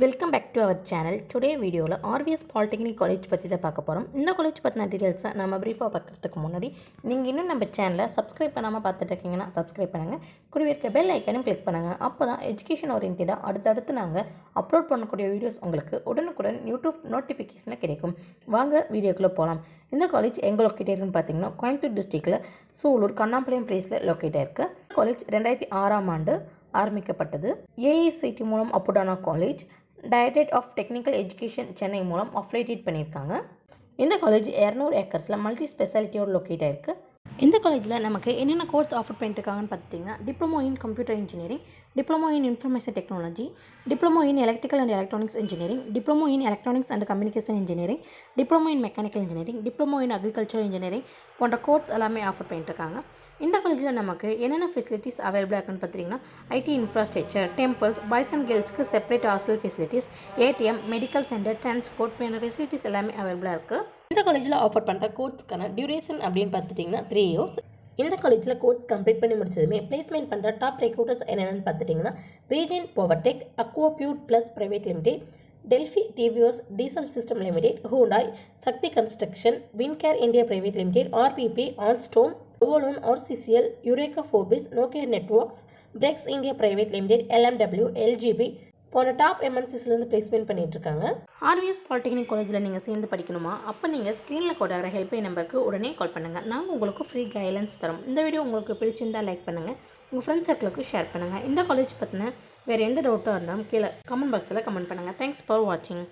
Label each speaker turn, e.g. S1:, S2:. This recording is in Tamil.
S1: Welcome back to our channel. Today வீடியோவில் ஆர்விஎஸ் பாலிடெக்னிக் காலேஜ் பற்றி தான் பார்க்க போகிறோம். இந்த காலேஜ் பற்றின டீட்டெயில்ஸை நம்ம ப்ரீஃபாக பார்க்குறதுக்கு முன்னாடி நீங்கள் இன்னும் நம்ம சேனலை சப்ஸ்கிரைப் பண்ணாமல் பார்த்துட்டு இருக்கீங்கன்னா சப்ஸ்கிரைப் பண்ணுங்கள். கூடவே இருக்க பெல் ஐக்கனையும் கிளிக் பண்ணுங்கள். அப்போ தான் எஜுகேஷன் ஓரியன்டாக அடுத்தடுத்து நாங்கள் அப்லோட் பண்ணக்கூடிய வீடியோஸ் உங்களுக்கு உடனுக்குடன் யூடியூப் நோட்டிஃபிகேஷனில் கிடைக்கும். வாங்க வீடியோக்குள்ளே போகலாம். இந்த காலேஜ் எங்கே லொக்கேட் இருக்குன்னு பார்த்தீங்கன்னா கோயம்புத்தூர் டிஸ்ட்ரிக்டில் சூலூர் கண்ணாம்பாளையம் பிளேஸில் லொக்கேட் ஆயிருக்கு. காலேஜ் 2006ஆம் ஆண்டு ஆரம்பிக்கப்பட்டது. ஏஐசிடி மூலம் அப்புடானா college, directorate of technical education Chennai மூலம் அஃபிலியேட் பண்ணியிருக்காங்க. இந்த காலேஜ் 200 ஏக்கர்ஸில் மல்டி ஸ்பெஷாலிட்டியோடு லொக்கேட் ஆயிருக்கு. இந்த காலேஜில் நமக்கு என்னென்ன கோர்ஸ் ஆஃபர் பண்ணிட்டுருக்காங்கன்னு பார்த்துட்டிங்கன்னா diploma in computer engineering, diploma in information technology, diploma in electrical and electronics engineering, diploma in electronics and communication engineering, diploma in mechanical engineering, diploma in agriculture engineering போன்ற கோர்ஸ் எல்லாமே ஆஃபர் பண்ணிட்டுருக்காங்க. இந்த காலேஜில் நமக்கு என்னென்ன ஃபெசிலிட்டிஸ் அவைலபிளாக இருக்குன்னு பார்த்திங்கன்னா IT infrastructure, temples, boys and கேர்ள்ஸ்க்கு separate hostel facilities, ATM, medical centre, transport போன்ற ஃபெசிலிட்டிஸ் எல்லாமே அவைலபிளாக இருக்குது. இந்த காலேஜில் ஆஃபர் பண்ணுற கோர்ஸ்க்கான டியூரேஷன் அப்படின்னு பார்த்துட்டிங்கன்னா 3 years. இந்த காலேஜில் கோர்ஸ் கம்ப்ளீட் பண்ணி முடிச்சதுமே பிளேஸ்மெண்ட் பண்ணுற டாப் ரெக்ரூட்டர்ஸ் என்னென்னு பார்த்துட்டிங்கன்னா ரீஜன் பவர்டெக், அக்வாபியூட் plus private limited, Delphi TVS diesel system limited, Hyundai, Sakthi construction, Wincare India private limited, RPP, Alstom, ஓலோன், RCCL, Eureka Forbes, Nokia networks, Brakes India private limited, LMW, LGB போன்ற டாப் எம்என்சிஸ்லேருந்து பிளேஸ்மெண்ட் பண்ணிட்டு இருக்காங்க. ஆர்விஎஸ் பாலிடெக்னிக் காலேஜில் நீங்கள் சேர்ந்து படிக்கணுமா? அப்போ நீங்கள் ஸ்க்ரீனில் கோடாகிற ஹெல்ப்லைன் நம்பருக்கு உடனே கால் பண்ணுங்கள். நாங்கள் உங்களுக்கு ஃப்ரீ கைட்லைன்ஸ் தரோம். இந்த வீடியோ உங்களுக்கு பிடிச்சிருந்தால் லைக் பண்ணுங்கள், உங்கள் ஃப்ரெண்ட்ஸ் சர்க்கிளுக்கு ஷேர் பண்ணுங்கள். இந்த காலேஜ் பற்றின வேறு எந்த டவுட்டாக இருந்தாலும் கீழே கமெண்ட் பாக்ஸில் கமெண்ட் பண்ணுங்கள். தேங்க்ஸ் ஃபார் வாட்சிங்.